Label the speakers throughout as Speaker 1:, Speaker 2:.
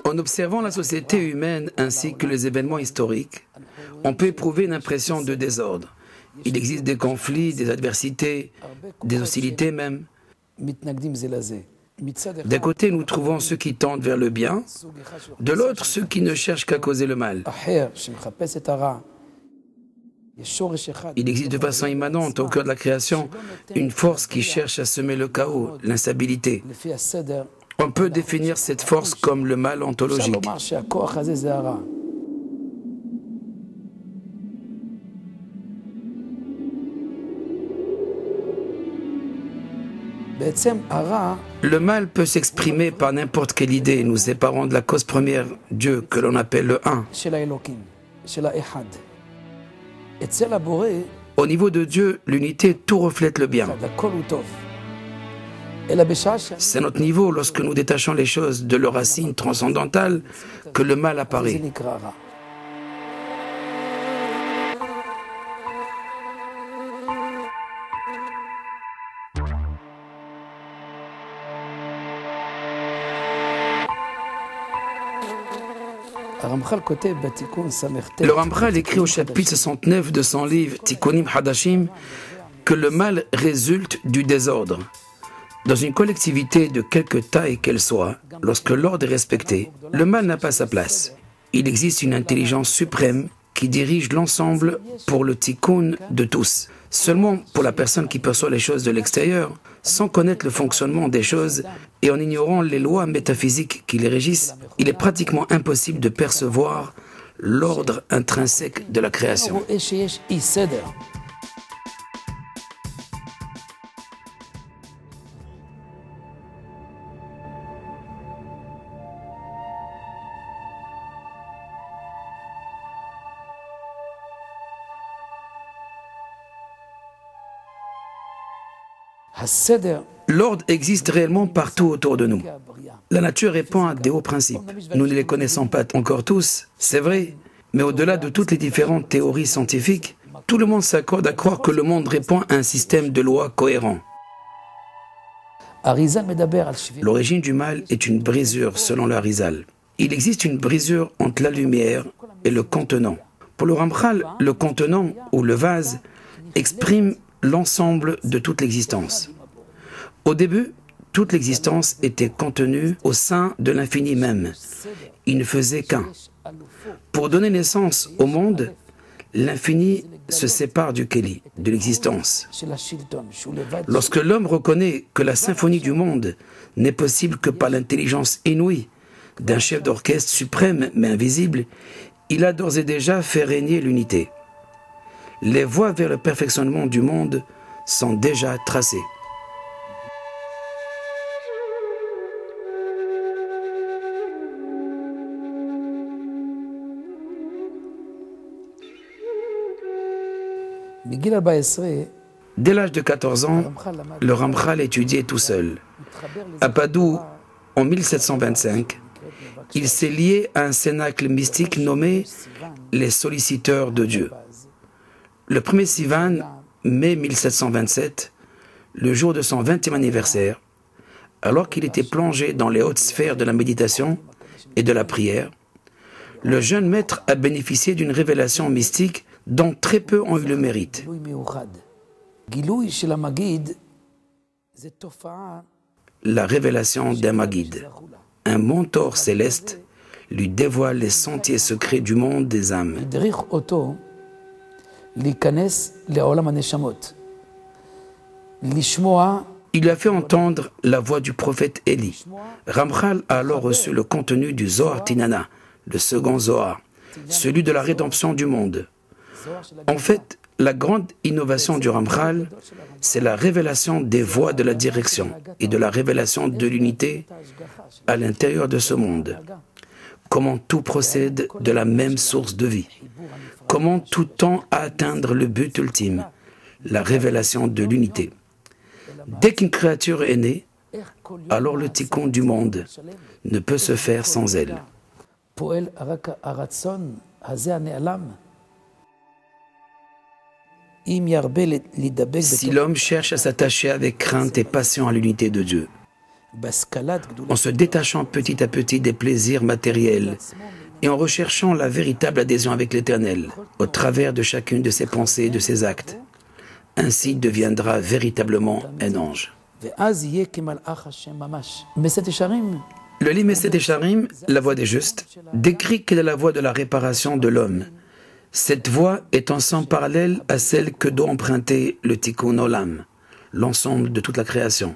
Speaker 1: En observant la société humaine ainsi que les événements historiques, on peut éprouver une impression de désordre. Il existe des conflits, des adversités, des hostilités même. D'un côté, nous trouvons ceux qui tendent vers le bien, de l'autre, ceux qui ne cherchent qu'à causer le mal. Il existe de façon immanente au cœur de la création une force qui cherche à semer le chaos, l'instabilité. On peut définir cette force comme le mal ontologique. Le mal peut s'exprimer par n'importe quelle idée, nous séparant de la cause première, Dieu, que l'on appelle le Un. Au niveau de Dieu, l'unité, tout reflète le bien. C'est à notre niveau, lorsque nous détachons les choses de leur racine transcendantale, que le mal apparaît. Le Ramchal écrit au chapitre 69 de son livre Tikkunim Hadashim que le mal résulte du désordre. Dans une collectivité de quelque taille qu'elle soit, lorsque l'ordre est respecté, le mal n'a pas sa place. Il existe une intelligence suprême qui dirige l'ensemble pour le tikkun de tous. Seulement pour la personne qui perçoit les choses de l'extérieur, sans connaître le fonctionnement des choses et en ignorant les lois métaphysiques qui les régissent, il est pratiquement impossible de percevoir l'ordre intrinsèque de la création. L'ordre existe réellement partout autour de nous. La nature répond à des hauts principes. Nous ne les connaissons pas encore tous, c'est vrai, mais au-delà de toutes les différentes théories scientifiques, tout le monde s'accorde à croire que le monde répond à un système de lois cohérent. L'origine du mal est une brisure selon le Harizal. Il existe une brisure entre la lumière et le contenant. Pour le Ramchal, le contenant ou le vase exprime l'ensemble de toute l'existence. Au début, toute l'existence était contenue au sein de l'infini même. Il ne faisait qu'un. Pour donner naissance au monde, l'infini se sépare du Keli, de l'existence. Lorsque l'homme reconnaît que la symphonie du monde n'est possible que par l'intelligence inouïe d'un chef d'orchestre suprême mais invisible, il a d'ores et déjà fait régner l'unité. Les voies vers le perfectionnement du monde sont déjà tracées. Dès l'âge de 14 ans, le Ramchal étudiait tout seul. À Padoue, en 1725, il s'est lié à un cénacle mystique nommé les solliciteurs de Dieu. Le 1er Sivan, mai 1727, le jour de son 20e anniversaire, alors qu'il était plongé dans les hautes sphères de la méditation et de la prière, le jeune maître a bénéficié d'une révélation mystique dont très peu ont eu le mérite. La révélation d'un Maguid, un mentor céleste, lui dévoile les sentiers secrets du monde des âmes. Il lui a fait entendre la voix du prophète Élie. Ramchal a alors reçu le contenu du Zohar Tinana, le second Zohar, celui de la rédemption du monde. En fait, la grande innovation du Ramchal, c'est la révélation des voies de la direction et de la révélation de l'unité à l'intérieur de ce monde. Comment tout procède de la même source de vie. Comment tout tend à atteindre le but ultime, la révélation de l'unité. Dès qu'une créature est née, alors le tikkun du monde ne peut se faire sans elle. Si l'homme cherche à s'attacher avec crainte et passion à l'unité de Dieu, en se détachant petit à petit des plaisirs matériels et en recherchant la véritable adhésion avec l'Éternel au travers de chacune de ses pensées et de ses actes. Ainsi deviendra véritablement un ange. Le livre Meset Yesharim, la voie des justes, décrit quelle est la voie de la réparation de l'homme. Cette voie est en sens parallèle à celle que doit emprunter le Tikkun Olam, l'ensemble de toute la création.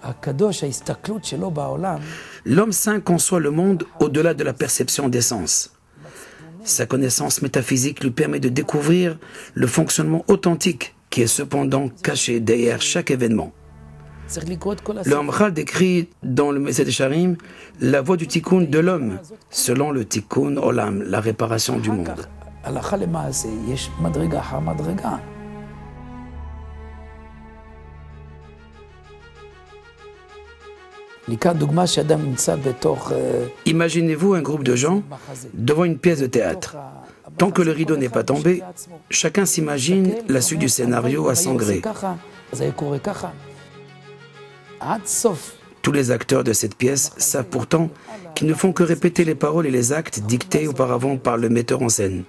Speaker 1: L'homme saint conçoit le monde au-delà de la perception des sens. Sa connaissance métaphysique lui permet de découvrir le fonctionnement authentique qui est cependant caché derrière chaque événement. Le Ramchal décrit dans le Meset Yesharim la voie du Tikkun de l'homme, selon le Tikkun Olam, la réparation du monde. Imaginez-vous un groupe de gens devant une pièce de théâtre. Tant que le rideau n'est pas tombé, chacun s'imagine la suite du scénario à son gré. Tous les acteurs de cette pièce savent pourtant qu'ils ne font que répéter les paroles et les actes dictés auparavant par le metteur en scène.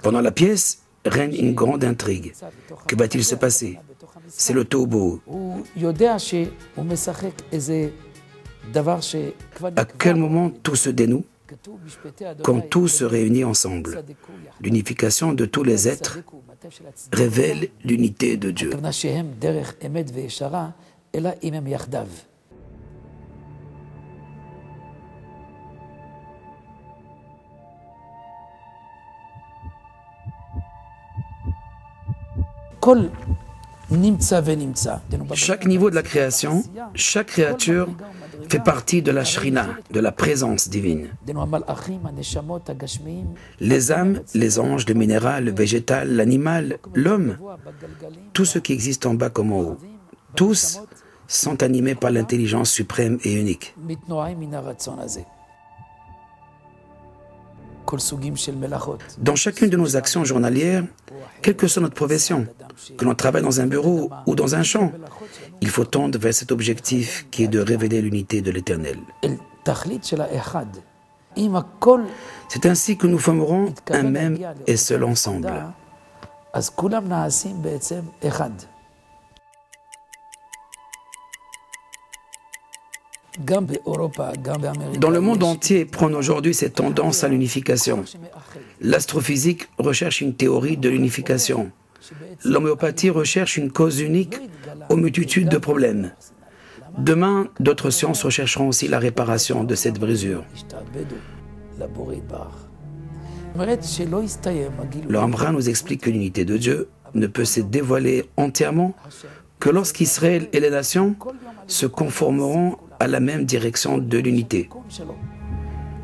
Speaker 1: Pendant la pièce, règne une grande intrigue. Que va-t-il se passer? C'est le tohu. À quel moment tout se dénoue? Quand tout se réunit ensemble. L'unification de tous les êtres révèle l'unité de Dieu. Chaque niveau de la création, chaque créature fait partie de la Shrina, de la présence divine. Les âmes, les anges, le minéral, le végétal, l'animal, l'homme, tout ce qui existe en bas comme en haut, tous sont animés par l'intelligence suprême et unique. Dans chacune de nos actions journalières, quelle que soit notre profession, que l'on travaille dans un bureau ou dans un champ, il faut tendre vers cet objectif qui est de révéler l'unité de l'Éternel. C'est ainsi que nous formerons un même et seul ensemble. Dans le monde entier prône aujourd'hui cette tendance à l'unification. L'astrophysique recherche une théorie de l'unification. L'homéopathie recherche une cause unique aux multitudes de problèmes. Demain, d'autres sciences rechercheront aussi la réparation de cette brisure. Le Ramchal nous explique que l'unité de Dieu ne peut se dévoiler entièrement que lorsqu'Israël et les nations se conformeront à la même direction de l'unité.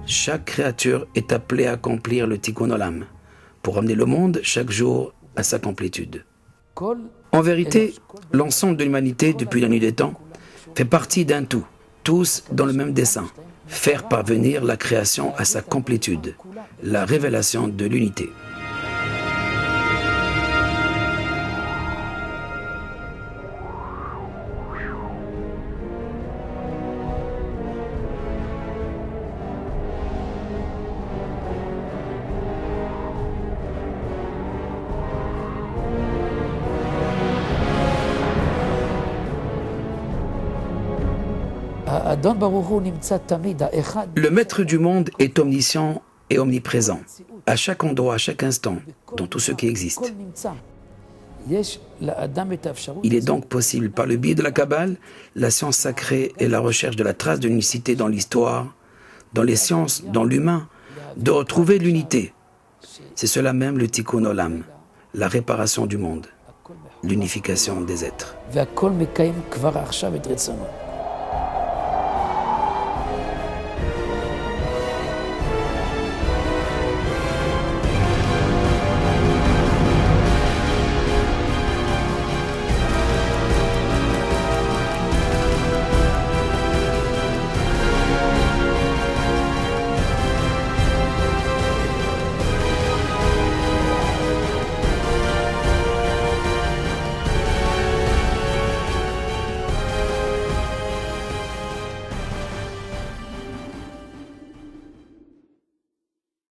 Speaker 1: Chaque créature est appelée à accomplir le Tikkun Olam pour amener le monde chaque jour à sa complétude. En vérité, l'ensemble de l'humanité depuis la nuit des temps fait partie d'un tout, tous dans le même dessein, faire parvenir la création à sa complétude, la révélation de l'unité. Le maître du monde est omniscient et omniprésent, à chaque endroit, à chaque instant, dans tout ce qui existe. Il est donc possible, par le biais de la Kabbale, la science sacrée et la recherche de la trace de l'unicité dans l'histoire, dans les sciences, dans l'humain, de retrouver l'unité. C'est cela même le Tikkun Olam, la réparation du monde, l'unification des êtres.